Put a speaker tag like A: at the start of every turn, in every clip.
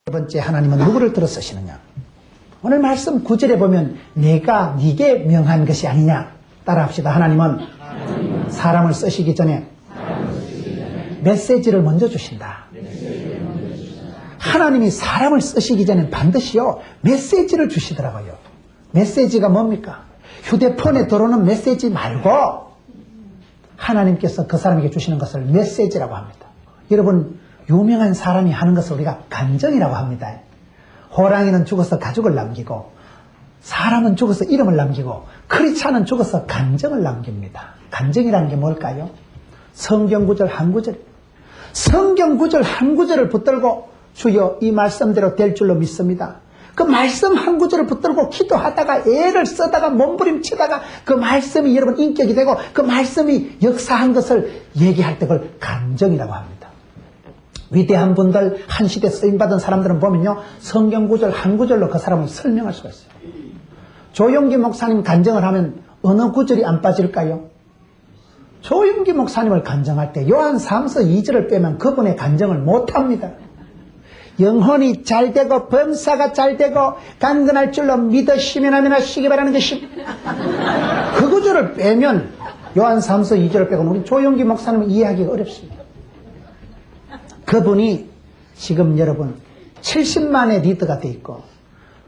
A: 세 번째, 하나님은 누구를 들어 쓰시느냐? 오늘 말씀 9절에 보면 내가 네게 명한 것이 아니냐. 따라합시다. 하나님은 사람을 쓰시기 전에 메시지를 먼저 주신다. 하나님이 사람을 쓰시기 전에 반드시요 메시지를 주시더라고요. 메시지가 뭡니까? 휴대폰에 들어오는 메시지 말고 하나님께서 그 사람에게 주시는 것을 메시지라고 합니다. 여러분, 유명한 사람이 하는 것을 우리가 간증이라고 합니다. 호랑이는 죽어서 가죽을 남기고 사람은 죽어서 이름을 남기고 크리스찬은 죽어서 간증을 남깁니다. 간증이라는 게 뭘까요? 성경 구절 한 구절, 성경 구절 한 구절을 붙들고 주여 이 말씀대로 될 줄로 믿습니다. 그 말씀 한 구절을 붙들고 기도하다가 애를 쓰다가 몸부림치다가 그 말씀이 여러분 인격이 되고 그 말씀이 역사한 것을 얘기할 때 그걸 간증이라고 합니다. 위대한 분들, 한 시대 쓰임받은 사람들은 보면요 성경 구절 한 구절로 그 사람을 설명할 수가 있어요. 조용기 목사님 간증을 하면 어느 구절이 안 빠질까요? 조용기 목사님을 간증할 때 요한 3서 2절을 빼면 그분의 간증을 못합니다. 영혼이 잘되고 범사가 잘되고 강건할 줄로 믿으시면 하면 하시기 바라는 것입니다. 그 구절을 빼면 요한 3서 2절을 빼고 우리 조용기 목사님은 이해하기가 어렵습니다. 그분이 지금 여러분 70만의 리더가 돼 있고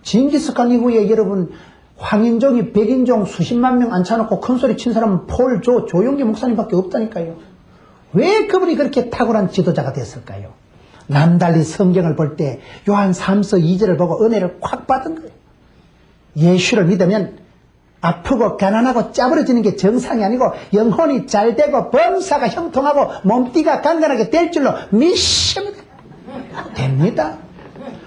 A: 징기스칸 이후에 여러분 황인종이 백인종 수십만 명 앉혀놓고 큰소리 친 사람은 폴, 조용기 목사님밖에 없다니까요. 왜 그분이 그렇게 탁월한 지도자가 됐을까요? 남달리 성경을 볼 때 요한 3서 2절을 보고 은혜를 확 받은 거예요. 예수를 믿으면 아프고 가난하고 짜부러지는 게 정상이 아니고 영혼이 잘되고 범사가 형통하고 몸띠가 강건하게 될 줄로 믿으시면 됩니다.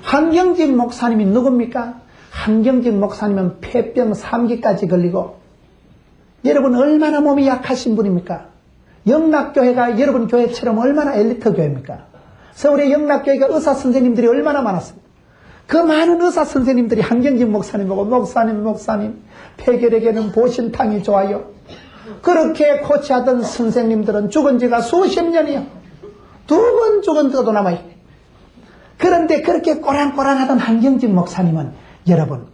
A: 한경직 목사님이 누굽니까? 한경직 목사님은 폐병 3기까지 걸리고 여러분 얼마나 몸이 약하신 분입니까? 영락교회가 여러분 교회처럼 얼마나 엘리트 교회입니까? 서울의 영락교회가 의사 선생님들이 얼마나 많았습니까? 그 많은 의사 선생님들이 한경직 목사님 보고 목사님 폐결에게는 보신탕이 좋아요. 그렇게 코치하던 선생님들은 죽은 지가 수십 년이요. 2번 죽은 데도 남아요. 그런데 그렇게 꼬랑꼬랑하던 한경직 목사님은 여러분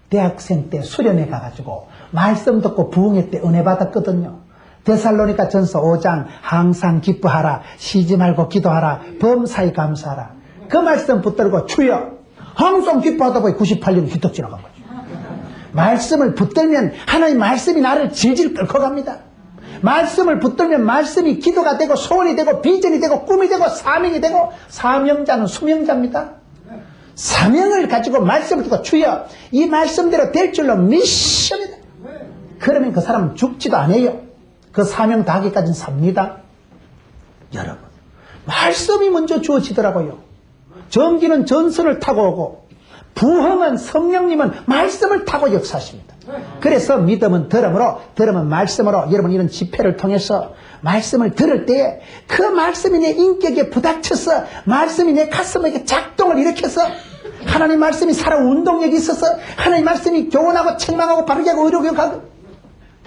A: 대학생 때 수련회 가가지고 말씀 듣고 부흥회 때 은혜 받았거든요. 데살로니가 전서 5장 항상 기뻐하라 쉬지 말고 기도하라 범사에 감사하라 그 말씀 붙들고 주여 항상 기뻐하다 보니 98년이 휘떡 지나간 거죠. 말씀을 붙들면 하나님 말씀이 나를 질질 끌고 갑니다. 말씀을 붙들면 말씀이 기도가 되고 소원이 되고 비전이 되고 꿈이 되고 사명이 되고 사명자는 수명자입니다. 사명을 가지고 말씀을 듣고 주여 이 말씀대로 될 줄로 믿습니다. 그러면 그 사람은 죽지도 않아요. 그 사명 다하기까지는 삽니다. 여러분 말씀이 먼저 주어지더라고요. 전기는 전선을 타고 오고 부흥은 성령님은 말씀을 타고 역사하십니다. 그래서 믿음은 들음으로 들음은 말씀으로 여러분 이런 집회를 통해서 말씀을 들을 때에 그 말씀이 내 인격에 부닥쳐서 말씀이 내 가슴에게 작동을 일으켜서 하나님 말씀이 살아 운동력이 있어서 하나님 말씀이 교훈하고 책망하고 바르게 하고 의롭게 하고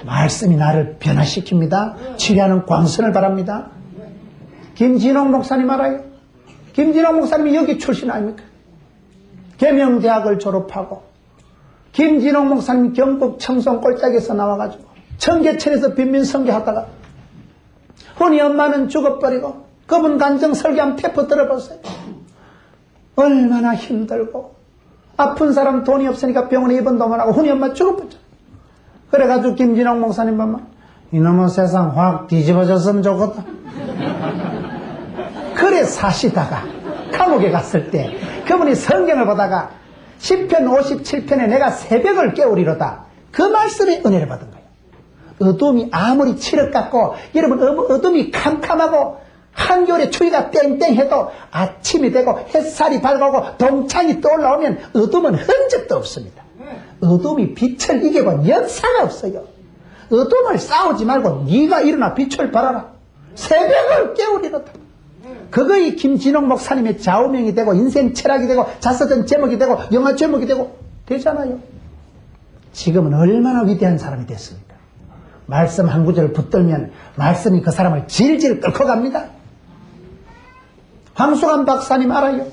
A: 말씀이 나를 변화시킵니다. 치료하는 광선을 바랍니다. 김진홍 목사님 알아요? 김진홍 목사님이 여기 출신 아닙니까? 계명대학을 졸업하고 김진홍 목사님 경북 청송 꼴짝에서 나와가지고 청계천에서 빈민선교하다가 혼이 엄마는 죽어버리고 그분 간증 설교하면 테프 들어보세요. 얼마나 힘들고 아픈 사람 돈이 없으니까 병원에 입원도 못 하고 혼이 엄마 죽어버렸죠. 그래가지고 김진홍 목사님 보면 이놈의 세상 확 뒤집어졌으면 좋겠다. 그래 사시다가 감옥에 갔을 때 그분이 성경을 보다가 10편 57편에 내가 새벽을 깨우리로다 그 말씀에 은혜를 받은 거예요. 어둠이 아무리 칠흑 같고 여러분 어둠이 캄캄하고 한겨울에 추위가 땡땡해도 아침이 되고 햇살이 밝아오고 동창이 떠올라오면 어둠은 흔적도 없습니다. 어둠이 빛을 이겨본 역사가 없어요. 어둠을 싸우지 말고 네가 일어나 빛을 발하라. 새벽을 깨우리로다. 그거이 김진홍 목사님의 좌우명이 되고 인생 철학이 되고 자서전 제목이 되고 영화 제목이 되고 되잖아요. 지금은 얼마나 위대한 사람이 됐습니까? 말씀 한 구절을 붙들면 말씀이 그 사람을 질질 끌고 갑니다. 황수관 박사님 알아요?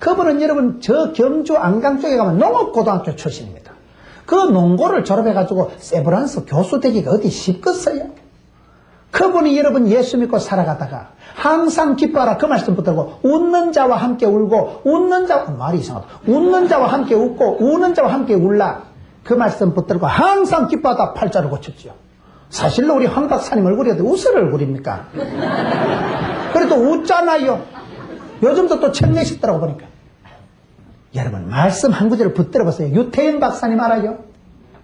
A: 그분은 여러분 저 경주 안강 쪽에 가면 농업고등학교 출신입니다. 그 농고를 졸업해가지고 세브란스 교수 되기가 어디 쉽겠어요? 그분이 여러분 예수 믿고 살아가다가 항상 기뻐하라 그 말씀 붙들고 웃는 자와 함께 울고 웃는 자와 말이 이상하다. 웃는 자와 함께 웃고 우는 자와 함께 울라 그 말씀 붙들고 항상 기뻐하다 팔자를 고쳤지요. 사실로 우리 황 박사님 얼굴이 웃을 얼굴입니까? 그래도 웃잖아요. 요즘도 또 책 내시더라고 보니까. 여러분 말씀 한 구절을 붙들어 보세요. 유태영 박사님 알아요?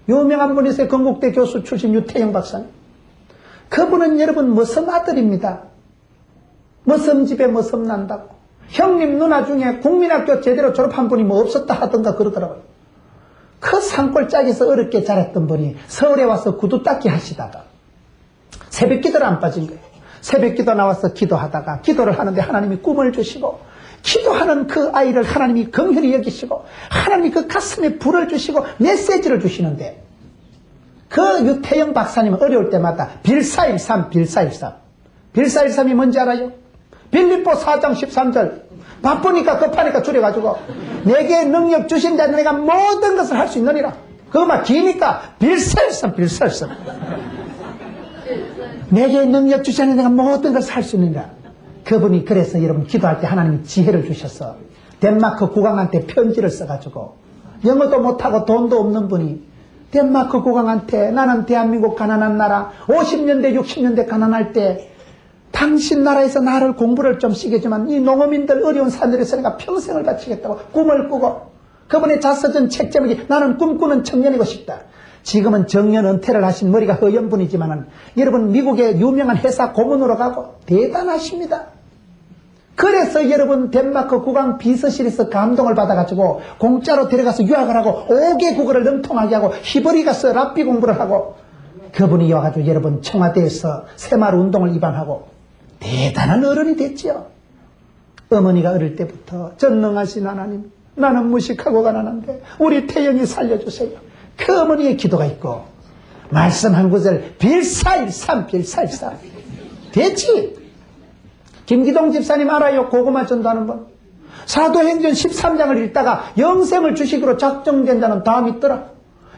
A: 유명한 분이세요. 건국대 교수 출신 유태영 박사님. 그분은 여러분 머슴 아들입니다. 머슴 집에 머슴 난다고. 형님 누나 중에 국민학교 제대로 졸업한 분이 뭐 없었다 하던가 그러더라고요. 그 산골짜기에서 어렵게 자랐던 분이 서울에 와서 구두 닦기 하시다가 새벽 기도를 안 빠진 거예요. 새벽 기도 나와서 기도하다가 기도를 하는데 하나님이 꿈을 주시고 기도하는 그 아이를 하나님이 긍휼히 여기시고 하나님이 그 가슴에 불을 주시고 메시지를 주시는데 그 유태영 박사님은 어려울 때마다 빌사일삼 빌사일삼이 뭔지 알아요? 빌립보 4장 13절 바쁘니까 급하니까 줄여가지고 내게 능력 주신 자는 내가 모든 것을 할 수 있느니라. 그거만 기니까 빌사일삼 내게 능력 주신 자는 내가 모든 것을 할 수 있느니라. 그분이 그래서 여러분 기도할 때 하나님이 지혜를 주셔서 덴마크 국왕한테 편지를 써가지고 영어도 못하고 돈도 없는 분이 덴마크 국왕한테 나는 대한민국 가난한 나라 50년대 60년대 가난할 때 당신 나라에서 나를 공부를 좀 시키지만 이 농어민들 어려운 사람들에서 내가 평생을 바치겠다고 꿈을 꾸고 그분의 자서전 책 제목이 나는 꿈꾸는 청년이고 싶다. 지금은 정년 은퇴를 하신 머리가 허연 분이지만은 여러분 미국의 유명한 회사 고문으로 가고 대단하십니다. 그래서 여러분 덴마크 국왕 비서실에서 감동을 받아가지고 공짜로 데려가서 유학을 하고 5개 국어를 능통하게 하고 히브리 가서 랍비 공부를 하고 그분이 와가지고 여러분 청와대에서 새마을 운동을 입안하고 대단한 어른이 됐지요. 어머니가 어릴 때부터 전능하신 하나님 나는 무식하고 가난한데 우리 태영이 살려주세요. 그 어머니의 기도가 있고 말씀 한 구절 빌사일삼 됐지. 김기동 집사님 알아요? 고구마 전도하는 분. 사도행전 13장을 읽다가 영생을 주식으로 작정된 자는 다음 있더라.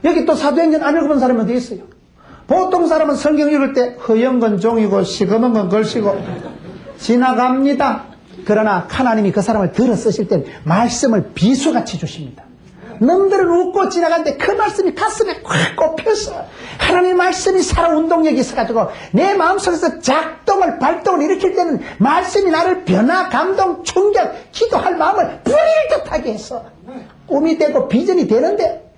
A: 여기 또 사도행전 안 읽어본 사람이 어디 있어요? 보통 사람은 성경 읽을 때 허연 건 종이고 시커먼 건 글씨고 지나갑니다. 그러나 하나님이 그 사람을 들어 쓰실 땐 말씀을 비수같이 주십니다. 놈들은 웃고 지나가는데 그 말씀이 가슴에 꽉 꼽혀서 하나님의 말씀이 살아 운동력이 있어가지고 내 마음속에서 작동을 발동을 일으킬 때는 말씀이 나를 변화 감동 충격 기도할 마음을 불일 듯하게 해서 꿈이 되고 비전이 되는데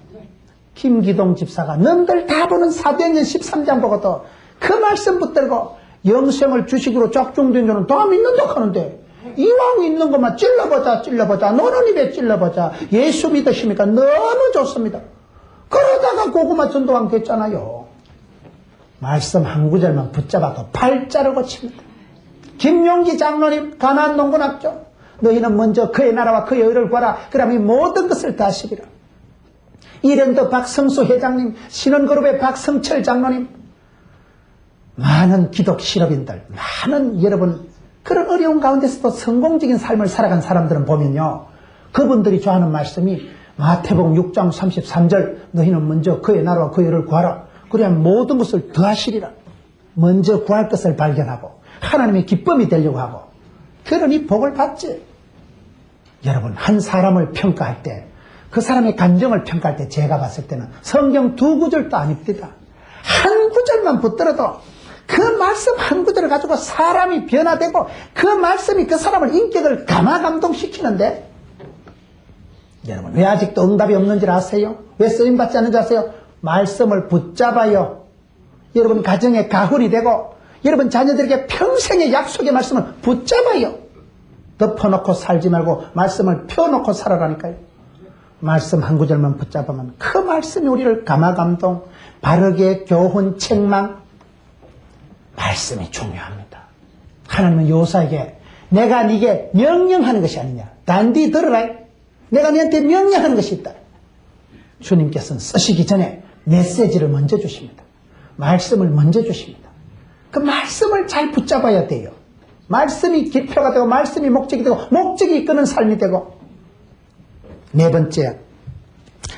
A: 김기동 집사가 놈들 다 보는 사도행전 13장 보고도 그 말씀 붙들고 영생을 주식으로 짝중된 자는 다 믿는다고 하는데 이왕 있는 것만 찔러보자 너는 입에 찔러보자 예수 믿으십니까? 너무 좋습니다. 그러다가 고구마 전도왕 됐잖아요. 말씀 한 구절만 붙잡아도 팔자를 고칩니다. 김용기 장로님 가나안농군학교 너희는 먼저 그의 나라와 그의 의를 구하라 그러면 이 모든 것을 다 하시리라. 이랜드 박성수 회장님 신원그룹의 박성철 장로님 많은 기독 실업인들 많은 여러분 그런 어려운 가운데서도 성공적인 삶을 살아간 사람들은 보면요. 그분들이 좋아하는 말씀이 마태복음 6장 33절 너희는 먼저 그의 나라와 그의 의를 구하라. 그래야 모든 것을 더하시리라. 먼저 구할 것을 발견하고 하나님의 기쁨이 되려고 하고 그러니 복을 받지. 여러분 한 사람을 평가할 때 그 사람의 감정을 평가할 때 제가 봤을 때는 성경 2구절도 아닙니다. 한 구절만 붙들어도 그 말씀 한 구절을 가지고 사람이 변화되고 그 말씀이 그 사람을 인격을 감화감동시키는데 여러분 왜 아직도 응답이 없는지 아세요? 왜 쓰임받지 않는지 아세요? 말씀을 붙잡아요. 여러분 가정의 가훈이 되고 여러분 자녀들에게 평생의 약속의 말씀을 붙잡아요. 덮어놓고 살지 말고 말씀을 펴놓고 살아라니까요. 말씀 한 구절만 붙잡으면 그 말씀이 우리를 감화감동 바르게 교훈 책망 말씀이 중요합니다. 하나님은 요사에게 내가 네게 명령하는 것이 아니냐 단디 들으라 내가 너한테 명령하는 것이 있다. 주님께서는 쓰시기 전에 메시지를 먼저 주십니다. 말씀을 먼저 주십니다. 그 말씀을 잘 붙잡아야 돼요. 말씀이 기표가 되고 말씀이 목적이 되고 목적이 이끄는 삶이 되고 네 번째,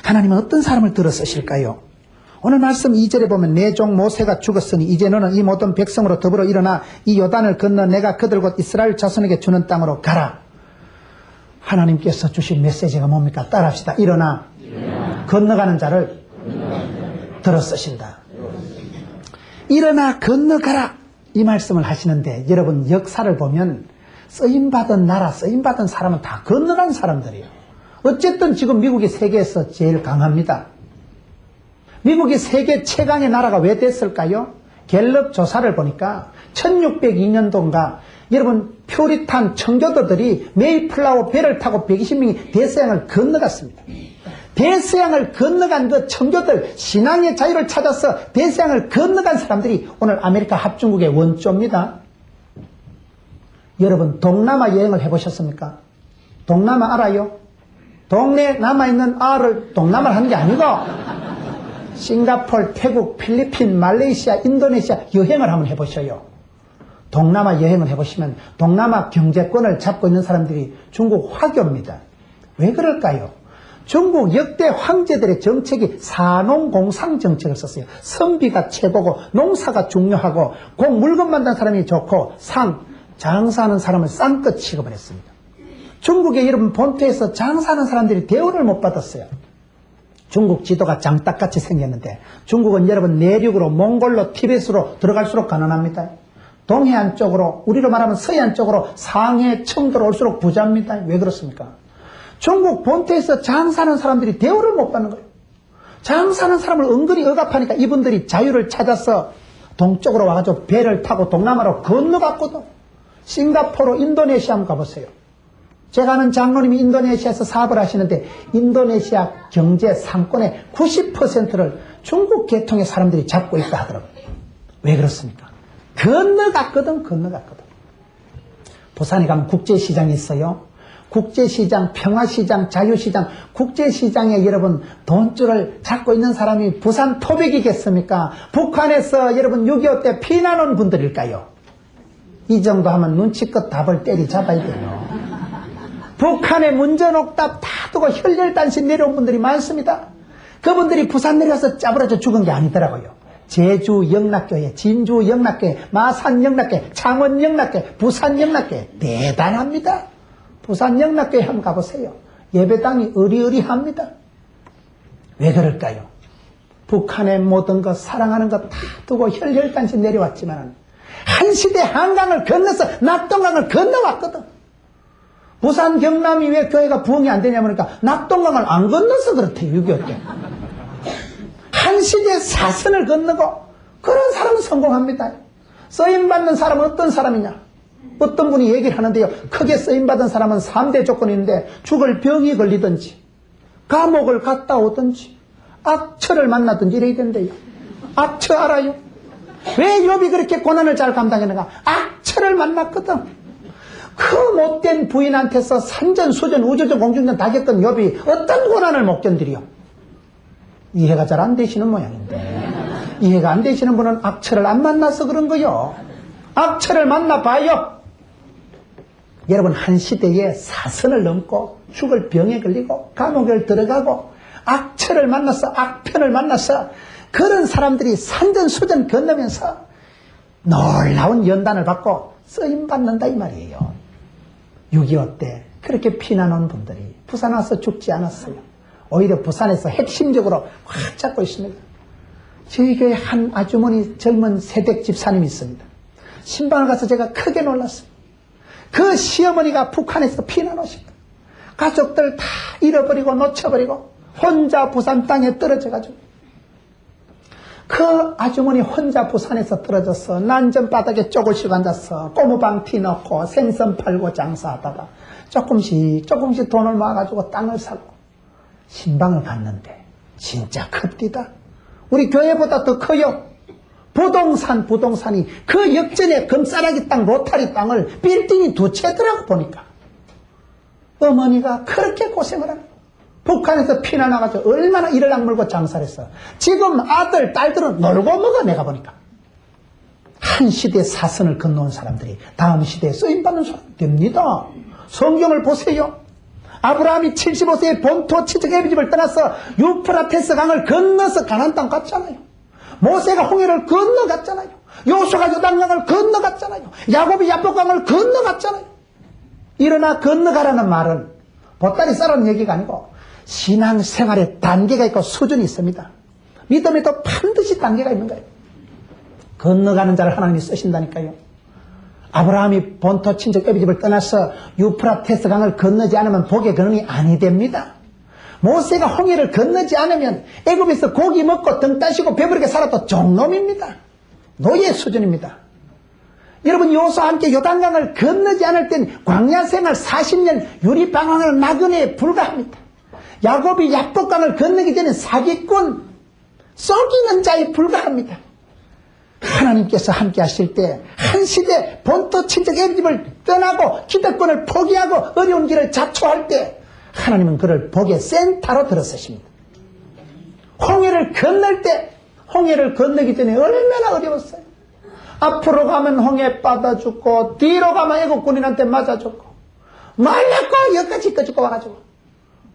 A: 하나님은 어떤 사람을 들어 쓰실까요? 오늘 말씀 2절에 보면 내 종 모세가 죽었으니 이제 너는 이 모든 백성으로 더불어 일어나 이 요단을 건너 내가 그들 곧 이스라엘 자손에게 주는 땅으로 가라. 하나님께서 주신 메시지가 뭡니까? 따라합시다. 일어나 건너가는 자를 들어 쓰신다. 일어나 건너가라 이 말씀을 하시는데, 여러분 역사를 보면 쓰임받은 나라, 쓰임받은 사람은 다 건너간 사람들이에요. 어쨌든 지금 미국이 세계에서 제일 강합니다. 미국이 세계 최강의 나라가 왜 됐을까요? 갤럽 조사를 보니까 1602년도인가 여러분 퓨리탄 청교도들이 메이플라워 배를 타고 120명이 대서양을 건너갔습니다. 대서양을 건너간 그 청교들, 신앙의 자유를 찾아서 대서양을 건너간 사람들이 오늘 아메리카 합중국의 원조입니다. 여러분 동남아 여행을 해보셨습니까? 동남아 알아요? 동네 남아있는 알을 동남아를 하는 게 아니고 싱가포르, 태국, 필리핀, 말레이시아, 인도네시아 여행을 한번 해보셔요. 동남아 여행을 해보시면 동남아 경제권을 잡고 있는 사람들이 중국 화교입니다. 왜 그럴까요? 중국 역대 황제들의 정책이 사농공상 정책을 썼어요. 선비가 최고고 농사가 중요하고 공 물건 만드는 사람이 좋고 장사하는 사람을 쌍껏 취급을 했습니다. 중국의 여러분 본토에서 장사하는 사람들이 대우를 못 받았어요. 중국 지도가 장딱같이 생겼는데 중국은 여러분 내륙으로 몽골로 티베트로 들어갈수록 가난합니다. 동해안 쪽으로, 우리로 말하면 서해안 쪽으로 상해, 청도로 올수록 부자입니다. 왜 그렇습니까? 중국 본토에서 장사하는 사람들이 대우를 못 받는 거예요. 장사하는 사람을 은근히 억압하니까 이분들이 자유를 찾아서 동쪽으로 와가지고 배를 타고 동남아로 건너갔거든. 싱가포르, 인도네시아 한번 가보세요. 제가 아는 장로님이 인도네시아에서 사업을 하시는데 인도네시아 경제 상권의 90%를 중국 계통의 사람들이 잡고 있다 하더라고요. 왜 그렇습니까? 건너갔거든. 부산에 가면 국제시장이 있어요. 국제시장, 평화시장, 자유시장, 국제시장에 여러분 돈줄을 잡고 있는 사람이 부산 토백이겠습니까? 북한에서 여러분 6.25 때 피난 온 분들일까요? 이 정도 하면 눈치껏 답을 때리 잡아야 돼요. 북한의 문전옥답 다 두고 혈혈단신 내려온 분들이 많습니다. 그분들이 부산 내려와서 짜부러져 죽은 게 아니더라고요. 제주 영락교회, 진주 영락교회, 마산 영락교회, 창원 영락교회, 부산 영락교회 대단합니다. 부산 영락교회 한번 가보세요. 예배당이 으리으리합니다. 왜 그럴까요? 북한의 모든 것, 사랑하는 것 다 두고 혈혈단신 내려왔지만 한 시대 한강을 건너서 낙동강을 건너왔거든. 부산 경남이 왜 교회가 부흥이 안 되냐면 그러니까 낙동강을 안 건너서 그렇대요. 6.25 때. 한 시대 사선을 건너고 그런 사람은 성공합니다. 쓰임받는 사람은 어떤 사람이냐? 어떤 분이 얘기를 하는데요. 크게 쓰임받은 사람은 3대 조건이 있는데 죽을 병이 걸리든지 감옥을 갔다 오든지 악처를 만나든지 이래야 된대요. 악처 알아요? 왜 욥이 그렇게 고난을 잘 감당했는가? 악처를 만났거든. 그 못된 부인한테서 산전수전 우주전 공중전 다 겪은 욥이 어떤 고난을 못 견디려? 이해가 잘 안 되시는 모양인데, 이해가 안 되시는 분은 악처를 안 만나서 그런 거요. 악처를 만나봐요. 여러분 한 시대에 사선을 넘고 죽을 병에 걸리고 감옥에 들어가고 악처를 만나서 악편을 만나서 그런 사람들이 산전수전 건너면서 놀라운 연단을 받고 쓰임받는다 이 말이에요. 6.25 때 그렇게 피난 온 분들이 부산 와서 죽지 않았어요. 오히려 부산에서 핵심적으로 확 잡고 있습니다. 저희 교회 한 아주머니 젊은 세댁 집사님이 있습니다. 신방을 가서 제가 크게 놀랐습니다. 그 시어머니가 북한에서 피난 오십니다. 가족들 다 잃어버리고 놓쳐버리고 혼자 부산 땅에 떨어져가지고 그 아주머니 혼자 부산에서 떨어져서 난전바닥에 쪽을 쉬고 앉아서 고무방 티 넣고 생선 팔고 장사하다가 조금씩 돈을 모아가지고 땅을 사고 신방을 갔는데 진짜 큽디다. 우리 교회보다 더 커요. 부동산이 그 역전에 금싸라기 땅 로타리 땅을 빌딩이 2채더라고 보니까. 어머니가 그렇게 고생을 하는 거예요. 북한에서 피난 와가지고 얼마나 이를 악물고 장사를 했어. 지금 아들, 딸들은 놀고 먹어 내가 보니까. 한 시대 사선을 건너온 사람들이 다음 시대에 쓰임받는 사람이 됩니다. 성경을 보세요. 아브라함이 75세에 본토 친척 애비집을 떠나서 유프라테스 강을 건너서 가나안 땅 갔잖아요. 모세가 홍해를 건너갔잖아요. 요수가 요단강을 건너갔잖아요. 야곱이 야복강을 건너갔잖아요. 일어나 건너가라는 말은 보따리 싸라는 얘기가 아니고 신앙생활에 단계가 있고 수준이 있습니다. 믿음에도 반드시 단계가 있는 거예요. 건너가는 자를 하나님이 쓰신다니까요. 아브라함이 본토 친척 애비집을 떠나서 유프라테스 강을 건너지 않으면 복의 근원이 아니 됩니다. 모세가 홍해를 건너지 않으면 애굽에서 고기 먹고 등 따시고 배부르게 살았던 종놈입니다. 노예 수준입니다. 여러분 여호수아와 함께 요단강을 건너지 않을 땐 광야 생활 40년 유리방황을 나그네에 불과합니다. 야곱이 야복강을 건너기 전에 사기꾼 썩이는 자에 불과합니다. 하나님께서 함께 하실 때 한 시대 본토 친척 애비집을 떠나고 기득권을 포기하고 어려운 길을 자초할 때 하나님은 그를 복의 센터로 들어서십니다. 홍해를 건널 때 홍해를 건너기 전에 얼마나 어려웠어요. 앞으로 가면 홍해 빠다 죽고 뒤로 가면 애국군인한테 맞아 죽고 말랐고 여기까지 꺼지고 와가지고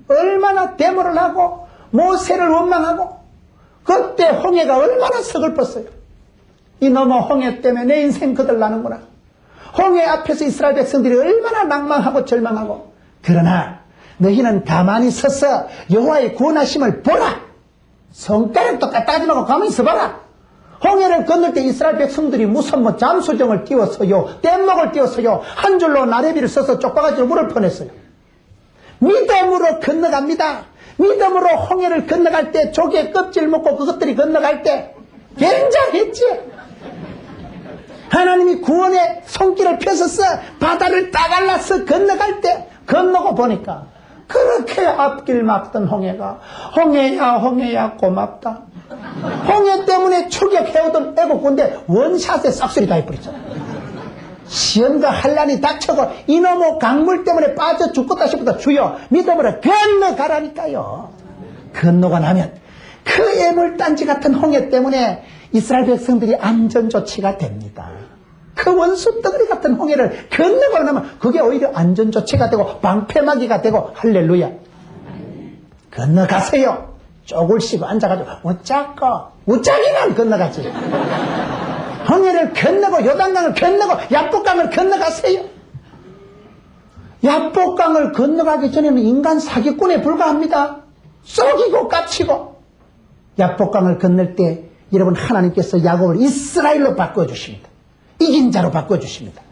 A: 얼마나 데모를 하고 모세를 원망하고 그때 홍해가 얼마나 서글펐어요. 이놈의 홍해 때문에 내 인생 거들나는구나. 홍해 앞에서 이스라엘 백성들이 얼마나 낭망하고 절망하고 그러나 너희는 가만히 서서 여호와의 구원하심을 보라. 손가락도 까딱하지 말고 가만히 서봐라. 홍해를 건널 때 이스라엘 백성들이 무슨 잠수정을 띄워서요 뗏목을 띄워서요 한 줄로 나래비를 써서 쪽바가지로 물을 퍼냈어요. 믿음으로 건너갑니다. 믿음으로 홍해를 건너갈 때 조개 껍질 먹고 그것들이 건너갈 때 굉장했지. 하나님이 구원의 손길을 펴서서 바다를 따갈라서 건너갈 때 건너고 보니까 그렇게 앞길 막던 홍해가 홍해야 홍해야 고맙다. 홍해 때문에 추격해오던 애국군대 원샷에 싹쓸이 다 해버렸잖아. 시험과 환란이 닥쳐고 이놈의 강물 때문에 빠져 죽겠다 싶어도 주여 믿음으로 건너가라니까요. 건너가 나면 그 애물단지 같은 홍해 때문에 이스라엘 백성들이 안전조치가 됩니다. 그 원수덩어리 같은 홍해를 건너고 나면 그게 오히려 안전조치가 되고 방패막이가 되고 할렐루야. 건너가세요. 쪽을 씌고 앉아가지고 우짜기만 건너가지. 홍해를 건너고 요단강을 건너고 야복강을 건너가세요. 야복강을 건너가기 전에는 인간 사기꾼에 불과합니다. 썩이고 까치고. 야복강을 건널 때 여러분 하나님께서 야곱을 이스라엘로 바꿔주십니다. 이긴 자로 바꿔주십니다.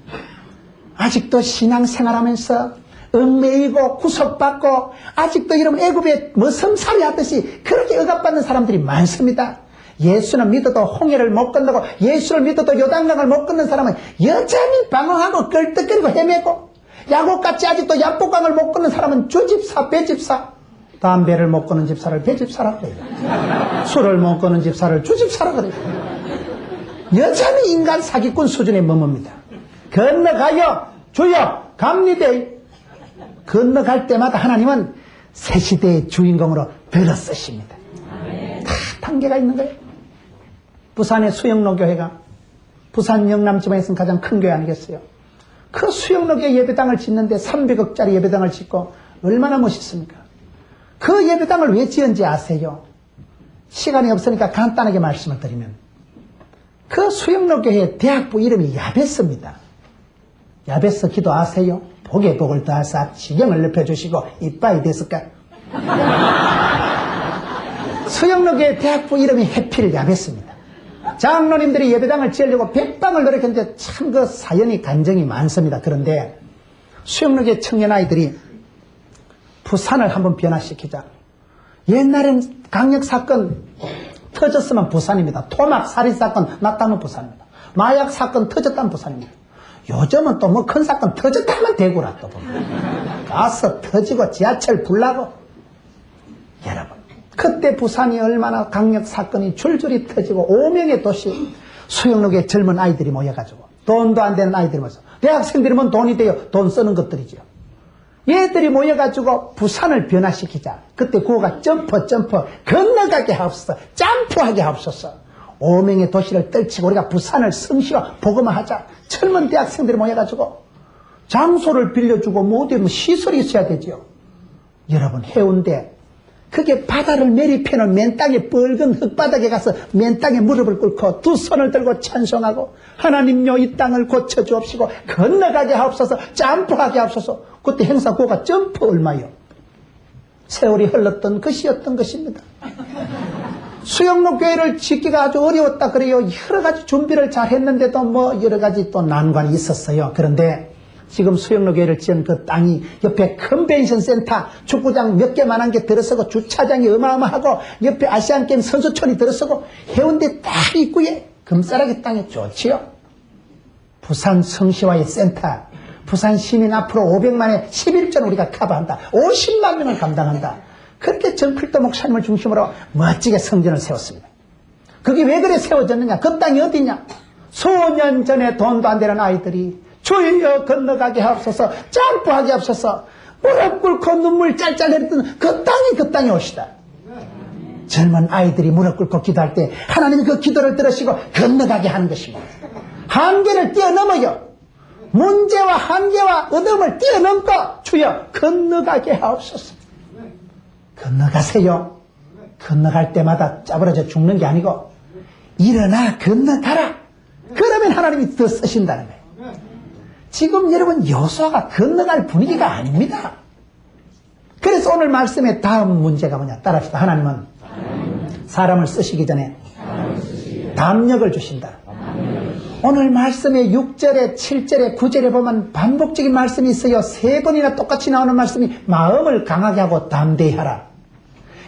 A: 아직도 신앙생활하면서 얽매이고 구속받고 아직도 여러분 애굽에 머슴살이 하듯이 그렇게 억압받는 사람들이 많습니다. 예수는 믿어도 홍해를 못 건너고 예수를 믿어도 요단강을 못 건넌 사람은 여전히 방황하고 끌떡거리고 헤매고 야곱같이 아직도 야복강을 못 건넌 사람은 주집사 배집사 담배를 못 끊는 집사를 배집사라고 그래요. 술을 못 끊는 집사를 주집사라고 그래요. 여전히 인간 사기꾼 수준에 머뭅니다. 건너가요. 주여 갑니다. 건너갈 때마다 하나님은 새 시대의 주인공으로 들어쓰십니다. 다 단계가 있는 거예요. 부산의 수영로교회가 부산 영남 지방에서는 가장 큰 교회 아니겠어요? 그 수영로교회 예배당을 짓는데 300억짜리 예배당을 짓고 얼마나 멋있습니까? 그 예배당을 왜 지은지 아세요? 시간이 없으니까 간단하게 말씀을 드리면 그 수영로교회 대학부 이름이 야베스입니다. 야베스 기도 아세요? 복에 복을 더하사 지경을 넓혀주시고 이빠이 됐을까? 수영로교회 대학부 이름이 해필 야베스입니다. 장로님들이 예배당을 지으려고 백방을 노력했는데 참 그 사연이 간정이 많습니다. 그런데 수영로교회 청년아이들이 부산을 한번 변화시키자. 옛날엔 강력사건 터졌으면 부산입니다. 토막 살인사건 났다면 부산입니다. 마약 사건 터졌다면 부산입니다. 요즘은 또 뭐 큰 사건 터졌다면 대구라 또 보면 가서 터지고 지하철 불나고. 여러분 그때 부산이 얼마나 강력사건이 줄줄이 터지고 5명의 도시 수영록에 젊은 아이들이 모여가지고 돈도 안 되는 아이들이 모여서 대학생들이면 돈이 돼요. 돈 쓰는 것들이죠. 얘들이 모여가지고 부산을 변화시키자. 그때 구호가 점프 건너가게 하옵소서. 점프하게 하옵소서. 5명의 도시를 떨치고 우리가 부산을 성시와 복음화하자. 젊은 대학생들이 모여가지고 장소를 빌려주고 뭐 어디 뭐 시설이 있어야 되죠. 여러분, 해운대 그게 바다를 매립해놓은 맨 땅에 뻘건 흙바닥에 가서 맨 땅에 무릎을 꿇고 두 손을 들고 찬송하고 하나님요 이 땅을 고쳐주옵시고 건너가게 하옵소서 점프하게 하옵소서. 그때 행사고가 점프 얼마요? 세월이 흘렀던 것이었던 것입니다. 수영로 교회를 짓기가 아주 어려웠다 그래요. 여러 가지 준비를 잘 했는데도 뭐 여러 가지 또 난관이 있었어요. 그런데 지금 수영로 교회를 지은 그 땅이 옆에 컨벤션 센터 축구장 몇 개만한 게 들어서고 주차장이 어마어마하고 옆에 아시안게임 선수촌이 들어서고 해운대 딱 입구에 금싸라기 땅이 좋지요. 부산 성시화의 센터, 부산 시민 앞으로 500만의 11전 우리가 커버한다. 50만 명을 감당한다. 그렇게 정필도 목사님을 중심으로 멋지게 성전을 세웠습니다. 그게 왜 그래 세워졌느냐? 그 땅이 어디냐? 수년 전에 돈도 안 되는 아이들이 주여 건너가게 하옵소서, 점프하게 하옵소서, 무릎 꿇고 눈물 짤짤 흘렸던 그 땅이 오시다. 젊은 아이들이 무릎 꿇고 기도할 때 하나님이 그 기도를 들으시고 건너가게 하는 것입니다. 한계를 뛰어넘어요. 문제와 한계와 어려움을 뛰어넘고 주여 건너가게 하옵소서. 건너가세요. 건너갈 때마다 짜부러져 죽는 게 아니고 일어나 건너가라. 그러면 하나님이 더 쓰신다는 거예요. 지금 여러분 여호수아가 건너갈 분위기가 아닙니다. 그래서 오늘 말씀의 다음 문제가 뭐냐? 따라합시다. 하나님은 사람을 쓰시기 전에 담력을 주신다. 오늘 말씀의 6절에 7절에 9절에 보면 반복적인 말씀이 있어요. 3번이나 똑같이 나오는 말씀이 마음을 강하게 하고 담대히 하라.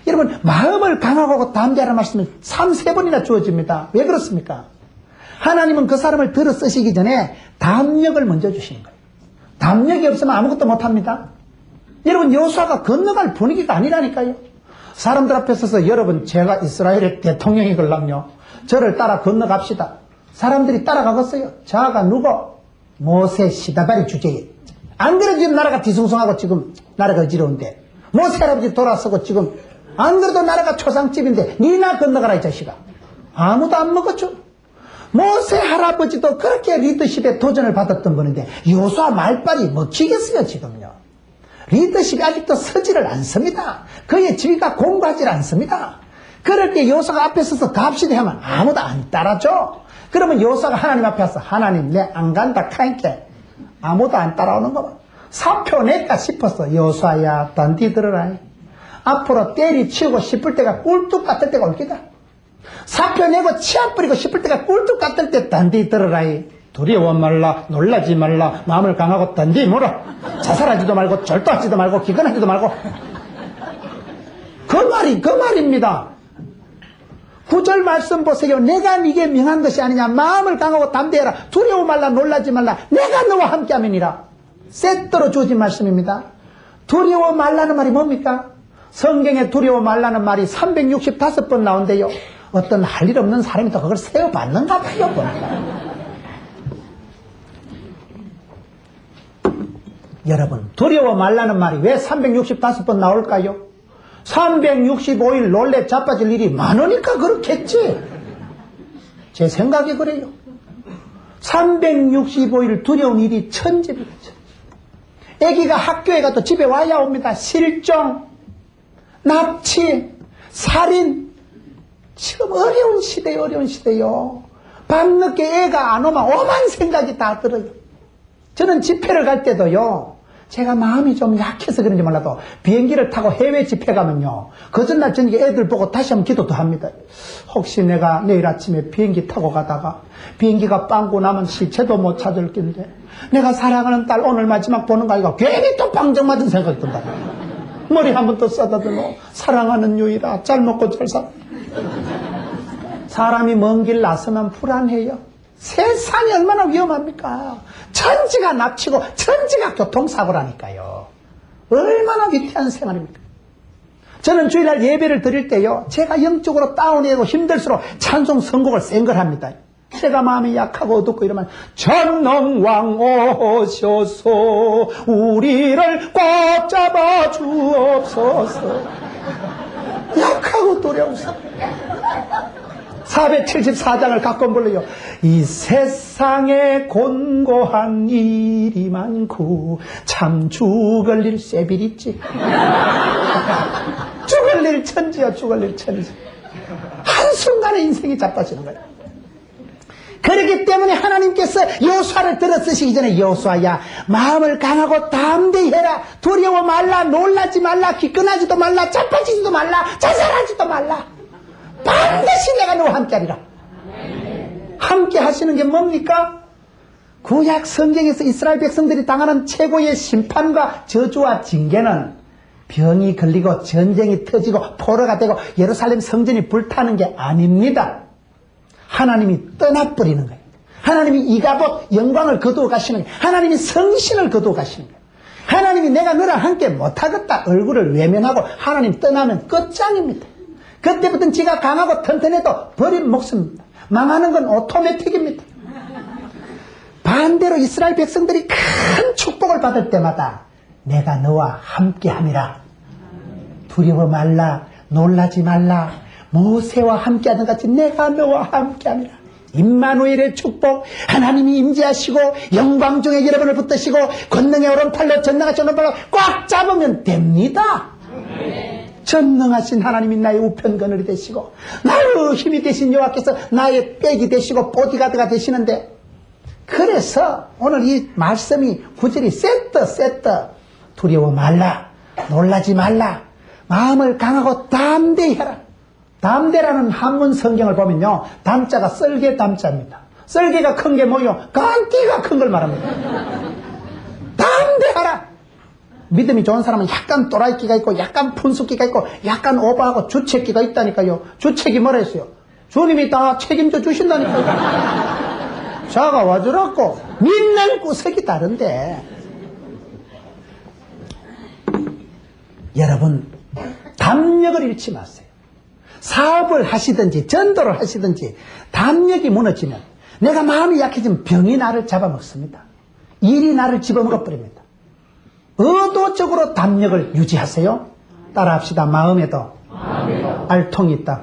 A: 여러분 마음을 강하게 하고 담대히 하라는 말씀이 3-4번이나 주어집니다. 왜 그렇습니까? 하나님은 그 사람을 들어 쓰시기 전에 담력을 먼저 주시는 거예요. 담력이 없으면 아무것도 못합니다. 여러분 여호수아가 건너갈 분위기가 아니라니까요. 사람들 앞에 서서 여러분 제가 이스라엘의 대통령이 걸랑요 저를 따라 건너갑시다. 사람들이 따라가겠어요. 자가 누구? 모세 시다바리 주제에. 안 그래도 지금 나라가 뒤숭숭하고 지금 나라가 어지러운데 모세 할아버지 돌아서고 지금 안 그래도 나라가 초상집인데 니나 건너가라 이 자식아. 아무도 안 먹었죠. 모세 할아버지도 그렇게 리더십에 도전을 받았던 분인데 여호수아 말빨이 먹히겠어요 지금요. 리더십이 아직도 서지를 않습니다. 그의 지위가 공고하지 않습니다. 그럴 때 여호수아가 앞에 서서 갑시다 하면 아무도 안 따라줘. 그러면 여호수아가 하나님 앞에 와서 하나님 내 안 간다 카인께 아무도 안 따라오는 거봐. 사표 낼까 싶었어. 여호수아야 단디 들어라. 앞으로 때리치우고 싶을 때가 꿀뚝 같을 때가 올 기다. 사표 내고 치아 뿌리고 싶을 때가 꿀뚝 같을 때 단디 들어라이. 두려워 말라, 놀라지 말라, 마음을 강하고 단디 물어. 자살하지도 말고 절도하지도 말고 기근하지도 말고. 그 말입니다. 9절 말씀 보세요. 내가 네게 명한 것이 아니냐. 마음을 강하고 담대해라. 두려워 말라, 놀라지 말라. 내가 너와 함께함이니라. 세트로 주어진 말씀입니다. 두려워 말라는 말이 뭡니까? 성경에 두려워 말라는 말이 365번 나온대요. 어떤 할 일 없는 사람이 또 그걸 세워받는가 봐요. 보니까. 여러분 두려워 말라는 말이 왜 365번 나올까요? 365일 놀래 자빠질 일이 많으니까 그렇겠지. 제 생각이 그래요. 365일 두려운 일이 천집이죠. 애기가 학교에 가도 집에 와야 옵니다. 실종, 납치, 살인. 지금 어려운 시대요. 밤늦게 애가 안 오면 오만 생각이 다 들어요. 저는 집회를 갈 때도요. 제가 마음이 좀 약해서 그런지 몰라도 비행기를 타고 해외 집회 가면요. 그 전날 저녁에 애들 보고 다시 한번 기도도 합니다. 혹시 내가 내일 아침에 비행기 타고 가다가 비행기가 빵꾸 나면 시체도 못 찾을 낀데 내가 사랑하는 딸 오늘 마지막 보는 거 아니고 괜히 또 방정 맞은 생각이 든다. 머리 한 번 더 써다듬어 사랑하는 유이라 잘 먹고 잘 살. 사람이 먼 길 나서면 불안해요. 세상이 얼마나 위험합니까? 천지가 납치고 천지가 교통사고라니까요. 얼마나 위태한 생활입니까? 저는 주일날 예배를 드릴 때요. 제가 영적으로 다운되고 힘들수록 찬송 선곡을 센 걸 합니다. 제가 마음이 약하고 어둡고 이러면 전능왕 오셔서 우리를 꽉 잡아 주옵소서. 약하고 두려워서 474장을 갖고 불러요. 이 세상에 곤고한 일이 많고 참 죽을 일 쇠빌 있지. 죽을 일 천지야, 죽을 일 천지. 한순간에 인생이 자빠지는 거야. 그렇기 때문에 하나님께서 여호수아를 들어 쓰시기 전에 여호수아야, 마음을 강하고 담대히 해라. 두려워 말라. 놀라지 말라. 기끈하지도 말라. 자빠지지도 말라. 자살하지도 말라. 반드시 내가 너와 함께하리라. 함께 하시는 게 뭡니까? 구약 성경에서 이스라엘 백성들이 당하는 최고의 심판과 저주와 징계는 병이 걸리고 전쟁이 터지고 포로가 되고 예루살렘 성전이 불타는 게 아닙니다. 하나님이 떠나버리는 거예요. 하나님이 이가봇 영광을 거두어 가시는 거예요. 하나님이 성신을 거두어 가시는 거예요. 하나님이 내가 너랑 함께 못하겠다 얼굴을 외면하고 하나님 떠나면 끝장입니다. 그때부터는 지가 강하고 튼튼해도 버린 목숨입니다. 망하는 건 오토매틱입니다. 반대로 이스라엘 백성들이 큰 축복을 받을 때마다 내가 너와 함께함이라. 두려워 말라. 놀라지 말라. 모세와 함께하던 같이 내가 너와 함께함이라. 임마누엘의 축복, 하나님이 임재하시고 영광 중에 여러분을 붙드시고 권능의 오른팔로 전능하신 오른팔로 꽉 잡으면 됩니다. 전능하신 하나님이 나의 우편 그늘이 되시고 나의 힘이 되신 여호와께서 나의 백이 되시고 보디가드가 되시는데, 그래서 오늘 이 말씀이 구절이 세트 두려워 말라. 놀라지 말라. 마음을 강하고 담대히 하라. 담대라는 한문 성경을 보면요, 담자가 썰개 담자입니다. 썰개가 큰 게 뭐요? 간띠가 큰 걸 말합니다. 담대하라. 믿음이 좋은 사람은 약간 또라이끼가 있고 약간 푼숙기가 있고 약간 오버하고 주책기가 있다니까요. 주책이 뭐라 했어요? 주님이 다 책임져 주신다니까요. 자가 와주라고. 믿는 구석이 다른데, 여러분 담력을 잃지 마세요. 사업을 하시든지 전도를 하시든지 담력이 무너지면, 내가 마음이 약해지면 병이 나를 잡아먹습니다. 일이 나를 집어먹어버립니다. 의도적으로 담력을 유지하세요. 따라합시다. 마음에도 알통이 있다.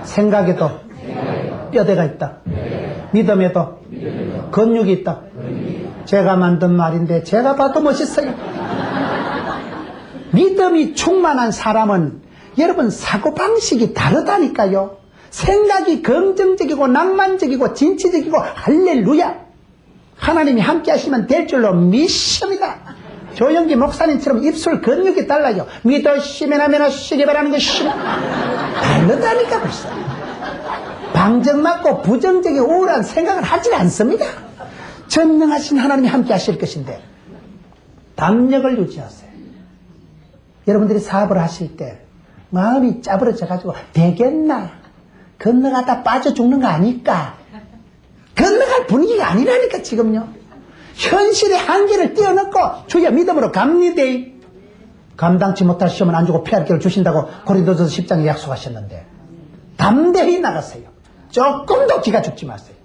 A: 생각에도 뼈대가 있다. 믿음에도 근육이 있다. 제가 만든 말인데 제가 봐도 멋있어요. 믿음이 충만한 사람은 여러분 사고방식이 다르다니까요. 생각이 긍정적이고 낭만적이고 진취적이고 할렐루야. 하나님이 함께 하시면 될 줄로 믿습니다. 조영기 목사님처럼 입술 근육이 달라요. 믿으시면 하면 하시기 바라는 것이 다르다니까. 벌써 방정맞고 부정적인 우울한 생각을 하질 않습니다. 전능하신 하나님이 함께 하실 것인데 담력을 유지하세요. 여러분들이 사업을 하실 때 마음이 짜부러져 가지고 되겠나, 건너가다 빠져 죽는 거 아닐까, 건너갈 분위기가 아니라니까. 지금요 현실의 한계를 띄워넣고 주여 믿음으로 갑니다. 감당치 못할 시험은 안 주고 피할 길을 주신다고 고린도전서 10장에 약속하셨는데, 담대히 나가세요. 조금도 기가 죽지 마세요.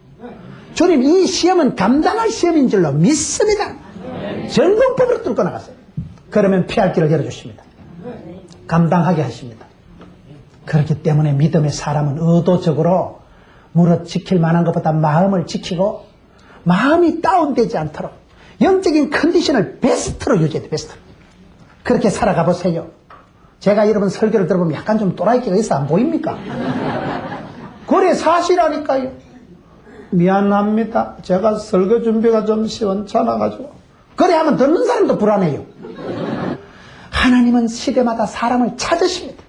A: 주님, 이 시험은 감당할 시험인 줄로 믿습니다. 전공법으로 뚫고 나가세요. 그러면 피할 길을 열어주십니다. 감당하게 하십니다. 그렇기 때문에 믿음의 사람은 의도적으로 무릇 지킬 만한 것보다 마음을 지키고 마음이 다운되지 않도록 영적인 컨디션을 베스트로 유지해야 돼요. 베스트로. 그렇게 살아가 보세요. 제가 여러분 설교를 들어보면 약간 좀 또라이끼가 있어 안 보입니까? 그래 사실하니까요. 미안합니다. 제가 설교 준비가 좀 시원찮아가지고. 그래 하면 듣는 사람도 불안해요. 하나님은 시대마다 사람을 찾으십니다.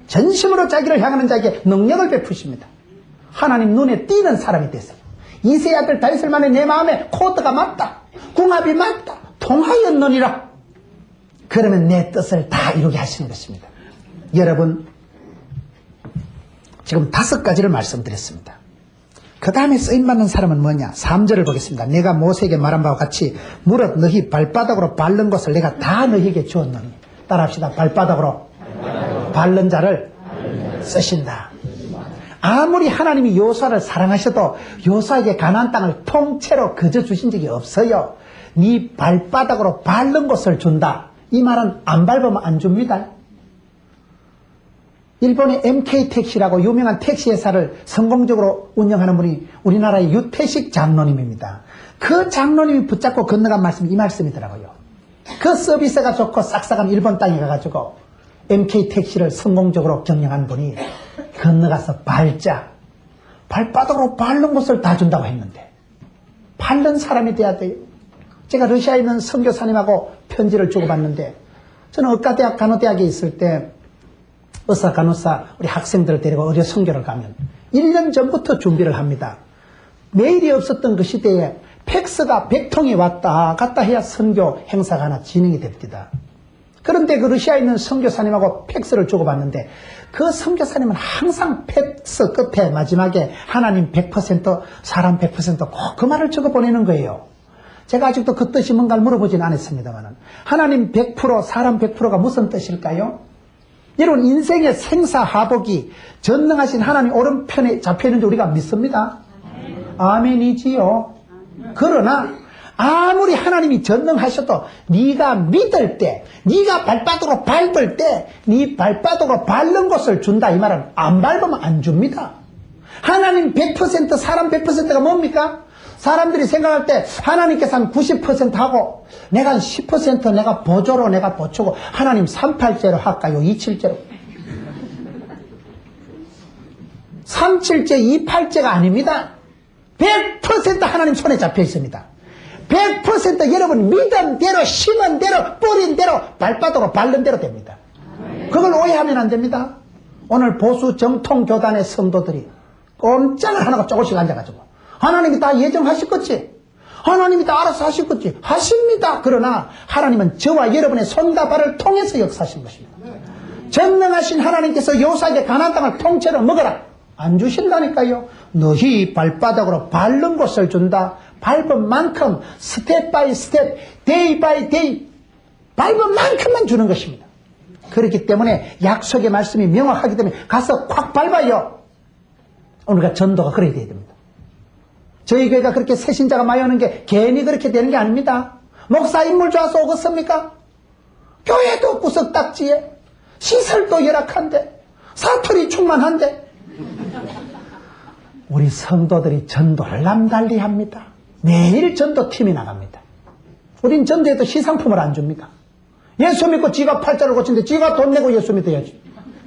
A: 전심으로 자기를 향하는 자에게 능력을 베푸십니다. 하나님 눈에 띄는 사람이 되세요. 이세 아들 다윗을 만에 내 마음에 코드가 맞다, 궁합이 맞다, 통하였느니라. 그러면 내 뜻을 다 이루게 하시는 것입니다. 여러분, 지금 5가지를 말씀드렸습니다. 그 다음에 쓰임받는 사람은 뭐냐? 3절을 보겠습니다. 내가 모세에게 말한 바와 같이 무릇 너희 발바닥으로 밟는 것을 내가 다 너희에게 주었느니. 따라합시다. 발바닥으로 밟는 자를 쓰신다. 아무리 하나님이 요수아를 사랑하셔도 요수아에게 가나안 땅을 통째로 거저 주신 적이 없어요. 네 발바닥으로 밟는 것을 준다. 이 말은 안 밟으면 안 줍니다. 일본의 MK택시라고 유명한 택시 회사를 성공적으로 운영하는 분이 우리나라의 유태식 장로님입니다. 그 장로님이 붙잡고 건너간 말씀이 이 말씀이더라고요. 그 서비스가 좋고 싹싹한 일본 땅에 가가지고 MK택시를 성공적으로 경영한 분이 건너가서 발바닥으로 밟는 곳을 다 준다고 했는데 밟는 사람이 돼야 돼요. 제가 러시아에 있는 선교사님하고 편지를 주고받는데 저는 의과대학 간호대학에 있을 때 의사 간호사 우리 학생들을 데리고 의료 선교를 가면 1년 전부터 준비를 합니다. 메일이 없었던 그 시대에 팩스가 100통이 왔다 갔다 해야 선교 행사가 하나 진행이 됩니다. 그런데 그 러시아에 있는 선교사님하고 팩스를 주고받는데 그 선교사님은 항상 팩스 끝에 마지막에 하나님 100% 사람 100% 꼭 그 말을 적어 보내는 거예요. 제가 아직도 그 뜻이 뭔가를 물어보진 않았습니다만 하나님 100% 사람 100%가 무슨 뜻일까요? 여러분 인생의 생사하복이 전능하신 하나님 오른편에 잡혀있는지 우리가 믿습니다. 아멘이지요. 그러나 아무리 하나님이 전능하셔도 네가 믿을 때 네가 발바닥으로 밟을 때 네 발바닥으로 밟는 것을 준다 이 말은 안 밟으면 안 줍니다. 하나님 100% 사람 100%가 뭡니까? 사람들이 생각할 때 하나님께서 한 90% 하고 내가 한 10% 내가 보조로 내가 보초고 하나님 38제로 할까요? 27제로 37제 28제가 아닙니다. 100% 하나님 손에 잡혀 있습니다. 100% 여러분 믿은 대로 심은 대로 뿌린 대로 발바닥으로 밟는 대로 됩니다. 그걸 오해하면 안 됩니다. 오늘 보수 정통 교단의 성도들이 꼼짝을 안 하고 조금씩 앉아가지고 하나님이 다 예정하실 지 하나님이 다 알아서 하실 지 하십니다. 그러나 하나님은 저와 여러분의 손과 발을 통해서 역사하신 것입니다. 전능하신 하나님께서 요사에게 가나안 땅을 통째로 먹어라 안 주신다니까요. 너희 발바닥으로 밟는 것을 준다. 밟은 만큼 스텝 바이 스텝 데이 바이 데이 밟은 만큼만 주는 것입니다. 그렇기 때문에 약속의 말씀이 명확하기 때문에 가서 콱 밟아요. 우리가 전도가 그래야 됩니다. 저희 교회가 그렇게 새신자가 많이 오는 게 괜히 그렇게 되는 게 아닙니다. 목사 인물 좋아서 오겠습니까? 교회도 구석딱지에 시설도 열악한데 사투리 충만한데 우리 성도들이 전도를 남달리 합니다. 매일 전도팀이 나갑니다. 우린 전도에도 시상품을 안 줍니다. 예수 믿고 지가 팔자를 고치는데 지가 돈 내고 예수 믿어야지.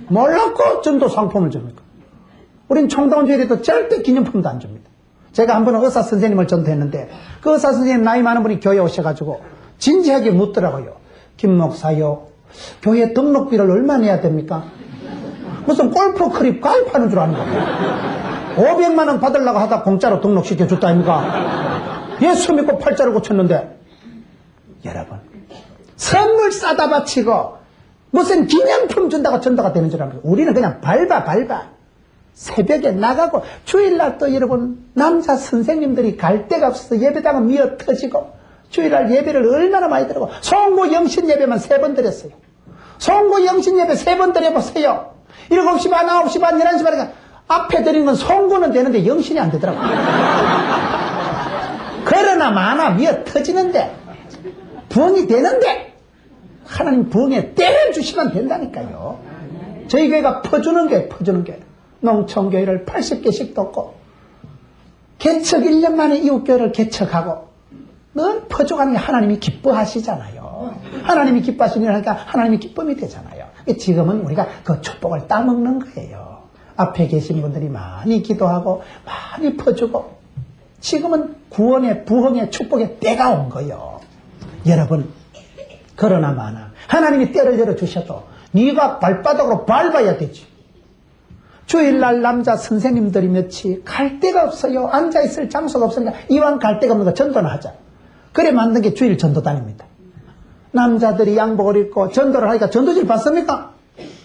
A: 몰랐고 전도 상품을 줍니까? 우린 총동원 주일에도 절대 기념품도 안 줍니다. 제가 한 번은 의사 선생님을 전도했는데 그 의사 선생님 나이 많은 분이 교회에 오셔가지고 진지하게 묻더라고요. 김 목사요, 교회 등록비를 얼마 내야 됩니까? 무슨 골프 클립 가입하는 줄 아는 거예요. 500만 원 받으려고 하다 공짜로 등록시켜줬다 아닙니까? 예수 믿고 팔자를 고쳤는데 여러분 선물 싸다 바치고 무슨 기념품 준다고 전도가 되는 줄 압니까? 우리는 그냥 밟아 새벽에 나가고 주일날 또 여러분 남자 선생님들이 갈 데가 없어서 예배당은 미어 터지고 주일날 예배를 얼마나 많이 드리고 송구 영신 예배만 3번 드렸어요. 송구 영신 예배 3번 드려보세요. 7시 반, 9시 반, 11시 반에 앞에 드리는 건 송구는 되는데 영신이 안 되더라고요. 그러나 많아 미어 터지는데 부흥이 되는데 하나님 부흥에 때를 주시면 된다니까요. 저희 교회가 퍼주는 게 농촌교회를 80개씩 돕고 개척 1년 만에 이웃교회를 개척하고 늘 퍼줘가는 게 하나님이 기뻐하시잖아요. 하나님이 기뻐하시니까 하나님이 기쁨이 되잖아요. 지금은 우리가 그 축복을 따먹는 거예요. 앞에 계신 분들이 많이 기도하고 많이 퍼주고 지금은 구원의 부흥의 축복의 때가 온 거예요. 여러분 그러나 마나 하나님이 때를 열어주셔도 네가 발바닥으로 밟아야 되지. 주일날 남자 선생님들이 몇이 갈 데가 없어요. 앉아있을 장소가 없으니까 이왕 갈 데가 없는 거 전도나 하자. 그래 만든 게 주일 전도단입니다. 남자들이 양복을 입고 전도를 하니까 전도지를 봤습니까?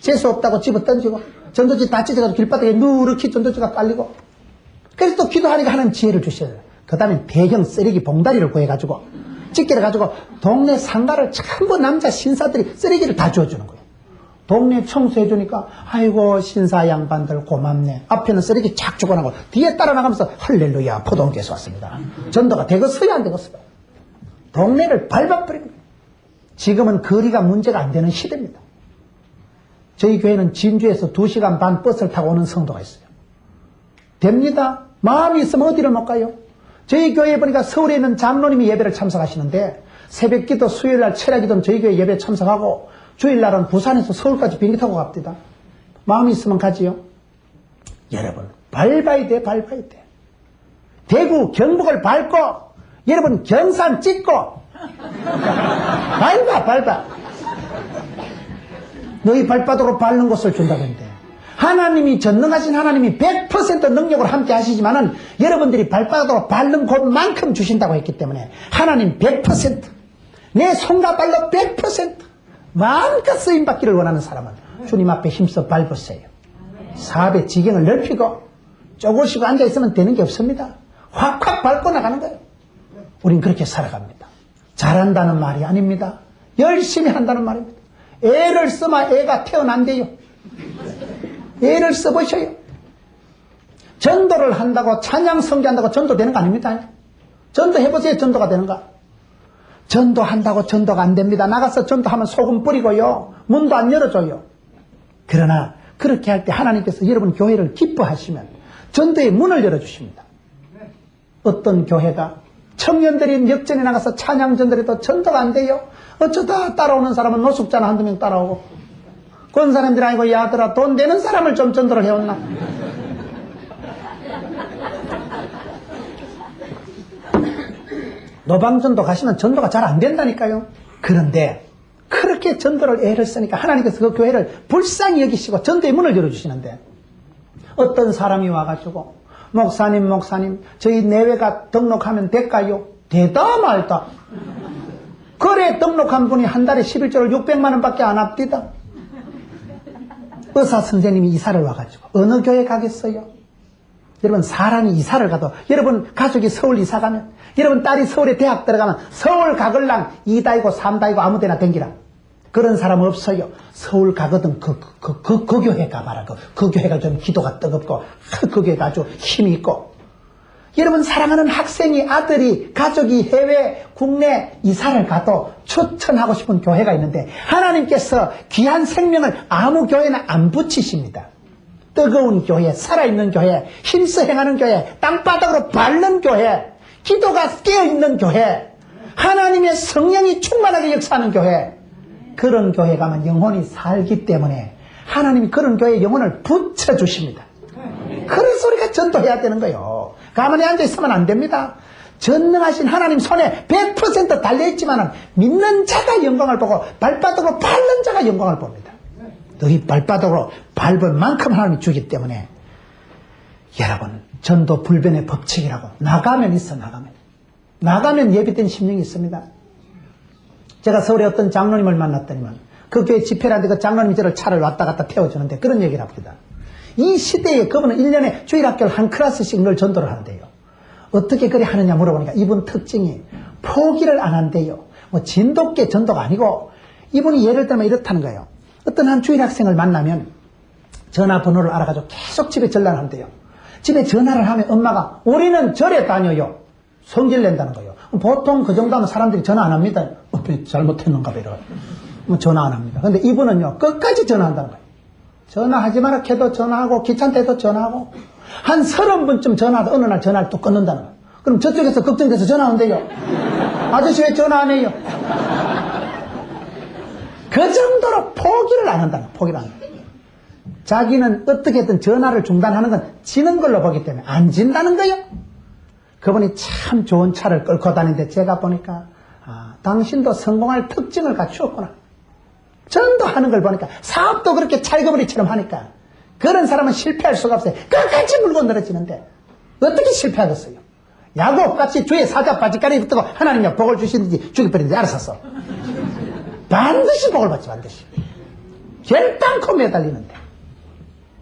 A: 재수 없다고 집어 던지고 전도지 다 찢어가지고 길바닥에 누렇게 전도지가 깔리고 그래서 또 기도하니까 하나님 지혜를 주셔요. 그 다음에 대형 쓰레기 봉다리를 구해가지고 집게를 가지고 동네 상가를 전부 남자 신사들이 쓰레기를 다 주워주는 거예요. 동네 청소해주니까 아이고 신사 양반들 고맙네. 앞에는 쓰레기 착 주고 나고 뒤에 따라 나가면서 할렐루야 포동교에서 왔습니다. 전도가 되겠어요 안 되겠어요? 동네를 밟아버립니다. 지금은 거리가 문제가 안 되는 시대입니다. 저희 교회는 진주에서 2시간 반 버스를 타고 오는 성도가 있어요. 됩니다. 마음이 있으면 어디를 못 가요? 저희 교회에 보니까 서울에 있는 장로님이 예배를 참석하시는데 새벽기도 수요일날 철야기도는 저희 교회 예배에 참석하고 주일날은 부산에서 서울까지 비행기 타고 갑니다. 마음이 있으면 가지요. 여러분 밟아야 돼. 밟아야 돼. 대구 경북을 밟고 여러분 경산 찍고 밟아. 너희 발바닥으로 밟는 것을 준다고 했는데 하나님이 전능하신 하나님이 100% 능력으로 함께 하시지만은 여러분들이 발바닥으로 밟는 곳만큼 주신다고 했기 때문에 하나님 100%내 손과 발로 100% 마음껏 쓰임받기를 원하는 사람은 주님 앞에 힘써 밟으세요. 사업의 지경을 넓히고 쪼그시고 앉아있으면 되는 게 없습니다. 확확 밟고 나가는 거예요. 우린 그렇게 살아갑니다. 잘한다는 말이 아닙니다. 열심히 한다는 말입니다. 애를 써야 애가 태어난대요. 애를 써보셔요. 전도를 한다고 찬양 성교한다고 전도되는 거 아닙니다. 전도해보세요. 전도가 되는가. 전도한다고 전도가 안 됩니다. 나가서 전도하면 소금 뿌리고요. 문도 안 열어줘요. 그러나 그렇게 할 때 하나님께서 여러분 교회를 기뻐하시면 전도의 문을 열어주십니다. 어떤 교회가 청년들이 역전에 나가서 찬양 전도해도 전도가 안 돼요. 어쩌다 따라오는 사람은 노숙자나 한두 명 따라오고 그런 사람들이 아니고 야들아 돈 되는 사람을 좀 전도를 해왔나. 노방전도 가시면 전도가 잘 안 된다니까요. 그런데 그렇게 전도를 애를 쓰니까 하나님께서 그 교회를 불쌍히 여기시고 전도의 문을 열어주시는데 어떤 사람이 와가지고 목사님 저희 내외가 등록하면 될까요? 되다 말다. 그래 등록한 분이 한 달에 11조를 600만 원밖에 안 합디다. 의사 선생님이 이사를 와가지고 어느 교회 가겠어요? 여러분 사람이 이사를 가도 여러분 가족이 서울 이사 가면 여러분 딸이 서울에 대학 들어가면 서울 가걸랑 2다이고 3다이고 아무 데나 댕기라. 그런 사람 없어요. 서울 가거든 그 교회 가봐라. 그 교회가 좀 기도가 뜨겁고 그 교회가 아주 힘이 있고. 여러분 사랑하는 학생이 아들이 가족이 해외 국내 이사를 가도 추천하고 싶은 교회가 있는데 하나님께서 귀한 생명을 아무 교회나 안 붙이십니다. 뜨거운 교회, 살아있는 교회, 힘써 행하는 교회, 땅바닥으로 밟는 교회, 기도가 깨어있는 교회, 하나님의 성령이 충만하게 역사하는 교회, 그런 교회 가면 영혼이 살기 때문에 하나님이 그런 교회에 영혼을 붙여주십니다. 그래서 우리가 전도해야 되는 거예요. 가만히 앉아있으면 안 됩니다. 전능하신 하나님 손에 100% 달려있지만 믿는 자가 영광을 보고 발바닥으로 밟는 자가 영광을 봅니다. 너희 발바닥으로 밟을 만큼 하나님이 주기 때문에 여러분 전도 불변의 법칙이라고 나가면 있어. 나가면 예비된 심령이 있습니다. 제가 서울에 어떤 장로님을 만났더니만 그 교회 집회라는데 그 장로님이 저를 차를 왔다 갔다 태워주는데 그런 얘기를 합니다. 이 시대에 그분은 1년에 주일학교를 한 클래스씩 늘 전도를 하는데요. 어떻게 그리 하느냐 물어보니까 이분 특징이 포기를 안 한대요. 뭐 진돗개 전도가 아니고 이분이 예를 들면 이렇다는 거예요. 어떤 한 주일학생을 만나면 전화번호를 알아가지고 계속 집에 전화를 한대요. 집에 전화를 하면 엄마가 우리는 절에 다녀요. 성질 낸다는 거예요. 보통 그 정도 하면 사람들이 전화 안 합니다. 잘못했는가 봐 이러고. 전화 안 합니다. 근데 이분은요 끝까지 전화한다는 거예요. 전화하지 마라 해도 전화하고 귀찮다 해도 전화하고 한 30번쯤 전화하다 어느 날 전화를 또 끊는다는 거예요. 그럼 저쪽에서 걱정돼서 전화 온대요. 아저씨 왜 전화 안 해요? 그 정도로 포기를 안 한다는 거예요. 포기를 안 한다. 자기는 어떻게든 전화를 중단하는 건 지는 걸로 보기 때문에 안 진다는 거예요. 그분이 참 좋은 차를 끌고 다니는데 제가 보니까 당신도 성공할 특징을 갖추었구나. 전도하는 걸 보니까 사업도 그렇게 찰거머리처럼 하니까 그런 사람은 실패할 수가 없어요. 끝까지 물고 늘어지는데 어떻게 실패하겠어요? 야곱같이 주의 사자 바지가리 붙고 하나님이 복을 주시는지 죽여버리는지 알아서 써. 반드시 복을 받지 반드시. 결단코 매달리는데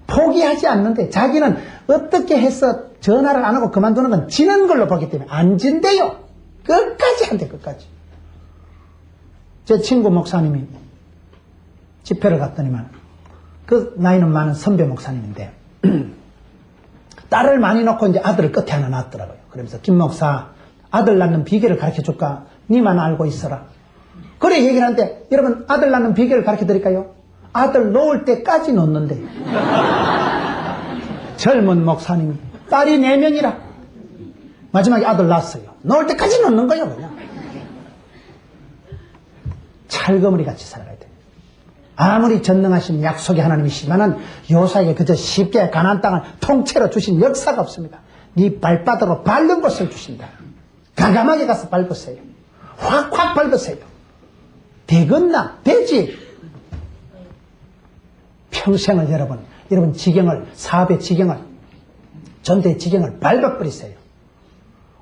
A: 포기하지 않는데 자기는 어떻게 해서 전화를 안 하고 그만두는 건 지는 걸로 보기 때문에 안 진대요. 끝까지 한대 끝까지. 제 친구 목사님이 집회를 갔더니만 그 나이는 많은 선배 목사님인데 딸을 많이 놓고 이제 아들을 끝에 하나 낳았더라고요. 그러면서 김 목사 아들 낳는 비결을 가르쳐줄까? 니만 알고 있어라. 그래 얘기를 하는데 여러분 아들 낳는 비결을 가르쳐 드릴까요? 아들 놓을 때까지 놓는데 젊은 목사님이 딸이 4명이라 마지막에 아들 낳았어요. 놓을 때까지 놓는 거예요. 그냥 찰거머리 같이 살아가야 돼요. 아무리 전능하신 약속의 하나님이시지만은 요사에게 그저 쉽게 가나안 땅을 통째로 주신 역사가 없습니다. 네 발바닥으로 밟는 곳을 주신다. 가감하게 가서 밟으세요. 확확 밟으세요. 되겠나? 되지. 평생을 여러분 지경을, 사업의 지경을, 전도의 지경을 밟아버리세요.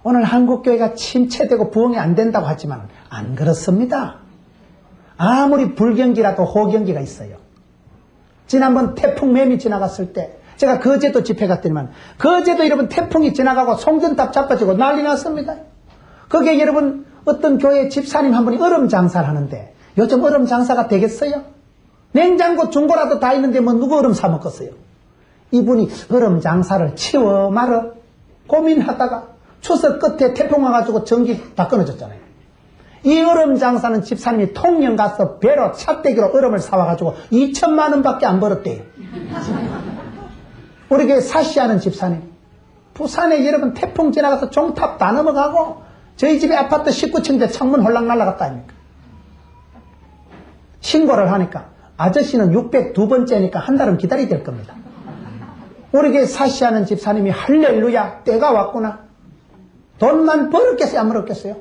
A: 오늘 한국교회가 침체되고 부흥이 안 된다고 하지만 안 그렇습니다. 아무리 불경기라도 호경기가 있어요. 지난번 태풍 매미 지나갔을 때 제가 거제도 집회 갔더니만 거제도 여러분 태풍이 지나가고 송전탑 자빠지고 난리 났습니다. 거기에 여러분 어떤 교회 집사님 한 분이 얼음 장사를 하는데 요즘 얼음 장사가 되겠어요? 냉장고 중고라도 다 있는데 뭐 누구 얼음 사 먹겠어요? 이분이 얼음 장사를 치워 말어 고민하다가 추석 끝에 태풍 와가지고 전기 다 끊어졌잖아요. 이 얼음 장사는 집사님이 통영 가서 배로 찻대기로 얼음을 사와가지고 2천만 원밖에 안 벌었대요. 우리 교회 사시하는 집사님 부산에 여러분 태풍 지나가서 종탑 다 넘어가고 저희 집에 아파트 19층인데 창문 홀랑 날아갔다 아닙니까? 신고를 하니까 아저씨는 602번째니까 한 달은 기다려야 될 겁니다. 우리 교회 사시하는 집사님이 할렐루야 때가 왔구나. 돈만 벌었겠어요? 안 벌었겠어요?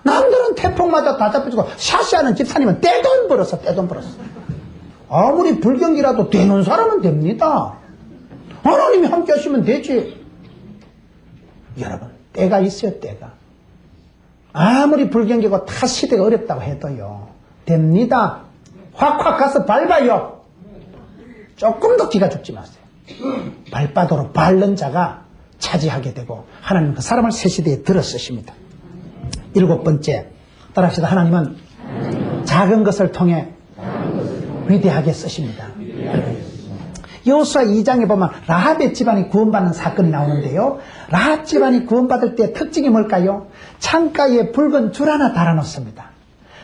A: 남들은 태풍마저 다 잡혀지고 사시하는 집사님은 떼돈 벌었어. 아무리 불경기라도 되는 사람은 됩니다. 하나님이 함께 하시면 되지. 여러분 때가 있어요. 때가. 아무리 불경기고 타 시대가 어렵다고 해도요 됩니다. 확확 가서 밟아요. 조금 더 기가 죽지 마세요. 발바닥으로 밟는 자가 차지하게 되고 하나님은 그 사람을 새 시대에 들어 쓰십니다. 7번째 따라합시다. 하나님은 작은 것을 통해 위대하게 쓰십니다. 여호수아 2장에 보면 라합의 집안이 구원받는 사건이 나오는데요. 라합 집안이 구원받을 때 특징이 뭘까요? 창가에 붉은 줄 하나 달아놓습니다.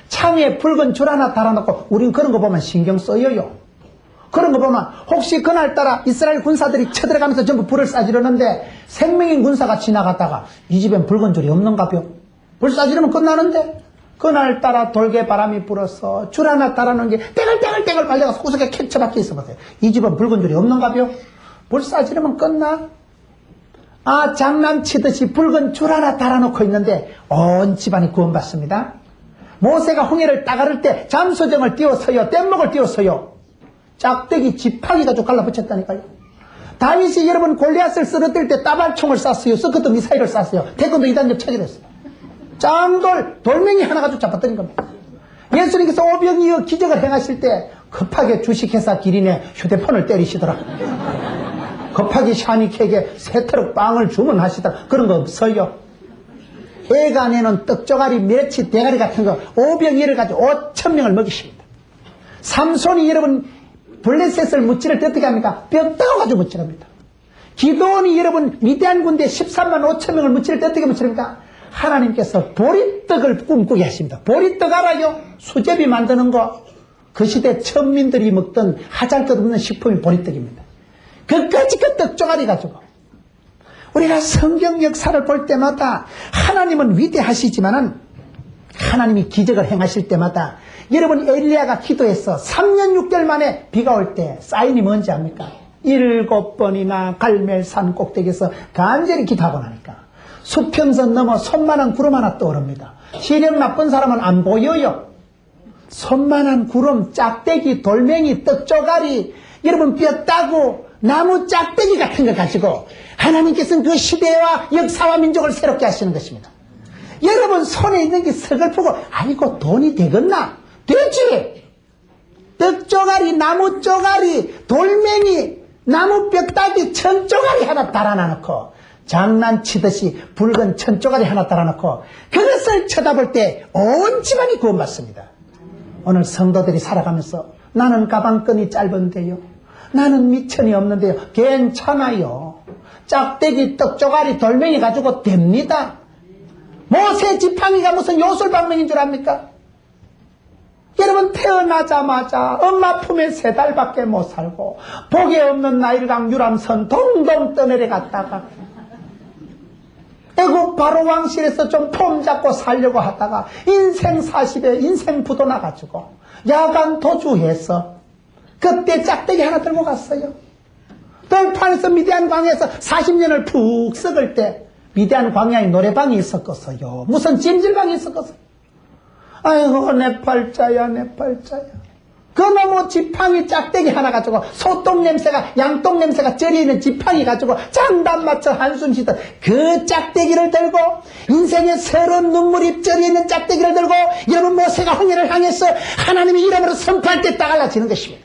A: 창에 붉은 줄 하나 달아놓고 우린 그런 거 보면 신경 써요. 그런 거 보면 혹시 그날따라 이스라엘 군사들이 쳐들어가면서 전부 불을 쏴지르는데 생명인 군사가 지나갔다가 이 집엔 붉은 줄이 없는가벼? 불 쏴지르면 끝나는데 그날따라 돌개 바람이 불어서 줄 하나 달아놓은 게 떼글떼글 말려가서 구석에 캡처박혀 있어보세요. 이 집은 붉은 줄이 없는가벼? 불 쏴지르면 끝나? 아, 장난치듯이 붉은 줄 하나 달아놓고 있는데 온 집안이 구원받습니다. 모세가 홍해를 따가를 때 잠소정을 띄워서요, 뗏목을 띄워서요, 짝대기 지팡이 가지고 갈라붙였다니까요. 다윗이 여러분 골리앗을 쓰러뜨릴 때 따발총을 쐈어요. 서커트 미사일을 쐈어요. 태권도 2단접 체결했어요. 짱돌 돌멩이 하나 가지고 잡았더니 겁니다. 예수님께서 오병이어 기적을 행하실 때 급하게 주식회사 기린에 휴대폰을 때리시더라. 급하게 샤니케에게 새 트럭 빵을 주문하시더라. 그런 거 없어요. 애가 내는 떡조가리, 멸치, 대가리 같은 거 오병이어를 가지고 5,000명을 먹이십니다. 삼손이 여러분 블레셋을 무찌를 때 어떻게 합니까? 뼈 따가지고 무찌릅니다. 기도원이 여러분 위대한 군대 13만 5천 명을 무찌를 때 어떻게 무찌릅니까? 하나님께서 보리떡을 꿈꾸게 하십니다. 보리떡 알아요? 수제비 만드는 거. 그 시대 천민들이 먹던 하잘것없는 식품이 보리떡입니다. 그까지 그 떡조가리 가지고 우리가 성경 역사를 볼 때마다 하나님은 위대하시지만은 하나님이 기적을 행하실 때마다 여러분 엘리야가 기도해서 3년 6개월 만에 비가 올 때 사인이 뭔지 압니까? 7번이나 갈멜산 꼭대기에서 간절히 기도하고 나니까 수평선 넘어 손만한 구름 하나 떠오릅니다. 시력 나쁜 사람은 안 보여요. 손만한 구름, 짝대기, 돌멩이, 떡조가리, 여러분 뼈 따고 나무 짝대기 같은 거 가지고 하나님께서는 그 시대와 역사와 민족을 새롭게 하시는 것입니다. 여러분 손에 있는 게 서글프고 아이고 돈이 되겠나? 되지. 떡조가리, 나무 쪼가리, 돌멩이, 나무 뼈다귀, 천쪼가리 하나 달아놔놓고 장난치듯이 붉은 천쪼가리 하나 달아놓고 그것을 쳐다볼 때 온 집안이 구원받습니다. 오늘 성도들이 살아가면서 나는 가방끈이 짧은데요, 나는 미천이 없는데요. 괜찮아요. 짝대기, 떡조가리, 돌멩이 가지고 됩니다. 모세 지팡이가 무슨 요술방맹인 줄 압니까? 여러분 태어나자마자 엄마 품에 3달밖에 못 살고 복이 없는 나일강 유람선 동동 떠내려 갔다가 애국 바로 왕실에서 좀 폼 잡고 살려고 하다가 인생 40에 인생 부도 나가지고 야간 도주해서 그때 짝대기 하나 들고 갔어요. 돌판에서 미디안 광야에서 40년을 푹 썩을 때 미디안 광야에 노래방이 있었겠어요. 무슨 찜질방이 있었겠어요. 아이고 내 팔자야 내 팔자야. 그 너무 지팡이 짝대기 하나 가지고 소똥 냄새가 양똥 냄새가 쩔이는 지팡이 가지고 장단 맞춰 한숨 쉬던 그 짝대기를 들고 인생의 서러운 눈물이 쩔이는 짝대기를 들고 여러분 모세가 홍해를 향해서 하나님의 이름으로 선포할 때 따갈라지는 것입니다.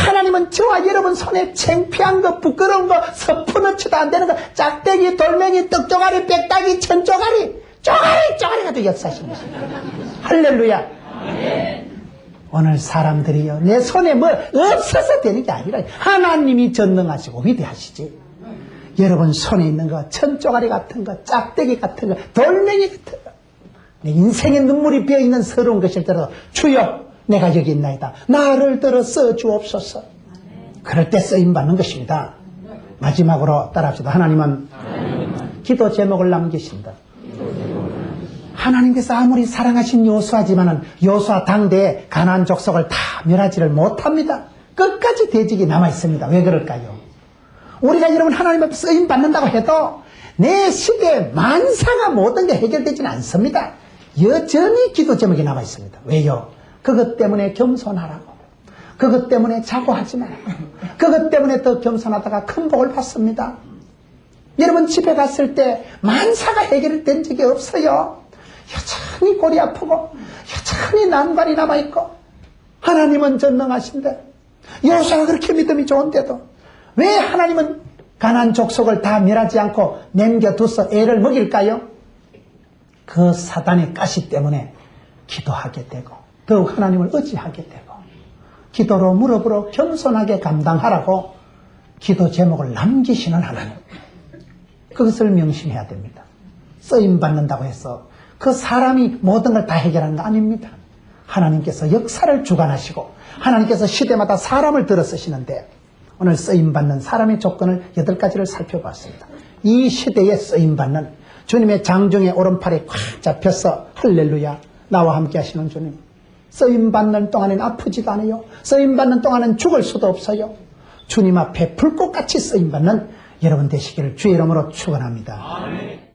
A: 하나님은 저와 여러분 손에 창피한 거 부끄러운 거 서푼어치도 안 되는 거 짝대기 돌멩이 떡조가리 빽따기 천조가리 쪼가리 가지고 역사하신 것입니다. 할렐루야. 오늘 사람들이요 내 손에 뭐 없어서 되는 게 아니라 하나님이 전능하시고 위대하시지. 여러분 손에 있는 거 천조가리 같은 거 짝대기 같은 거 돌멩이 같은 거 내 인생의 눈물이 비어있는 서러운 것일 때라도 주여 내가 여기 있나이다 나를 들어 써주옵소서. 그럴 때 쓰임받는 것입니다. 마지막으로 따라합시다. 하나님은 기도 제목을 남기신다. 하나님께서 아무리 사랑하신 여호수아지만은 여호수아 당대에 가나안 족속을 다 멸하지를 못합니다. 끝까지 대직이 남아있습니다. 왜 그럴까요? 우리가 여러분 하나님 앞에 쓰임 받는다고 해도 내 시대에 만사가 모든 게 해결되지는 않습니다. 여전히 기도 제목이 남아있습니다. 왜요? 그것 때문에 겸손하라고, 그것 때문에 자고하지 말라고, 그것 때문에 더 겸손하다가 큰 복을 받습니다. 여러분 집에 갔을 때 만사가 해결된 적이 없어요. 여전히 골이 아프고 여전히 난관이 남아있고 하나님은 전능하신데 여호수아가 그렇게 믿음이 좋은데도 왜 하나님은 가나안 족속을 다 멸하지 않고 남겨둬서 애를 먹일까요? 그 사단의 가시 때문에 기도하게 되고 더욱 하나님을 의지하게 되고 기도로 무릎으로 겸손하게 감당하라고 기도 제목을 남기시는 하나님, 그것을 명심해야 됩니다. 쓰임받는다고 해서 그 사람이 모든 걸 다 해결하는 거 아닙니다. 하나님께서 역사를 주관하시고 하나님께서 시대마다 사람을 들어 쓰시는데 오늘 쓰임받는 사람의 조건을 8가지를 살펴봤습니다. 이 시대에 쓰임받는 주님의 장중의 오른팔에 꽉 잡혀서 할렐루야 나와 함께 하시는 주님, 쓰임받는 동안에는 아프지도 않아요. 쓰임받는 동안은 죽을 수도 없어요. 주님 앞에 불꽃같이 쓰임받는 여러분 되시기를 주의 이름으로 축원합니다.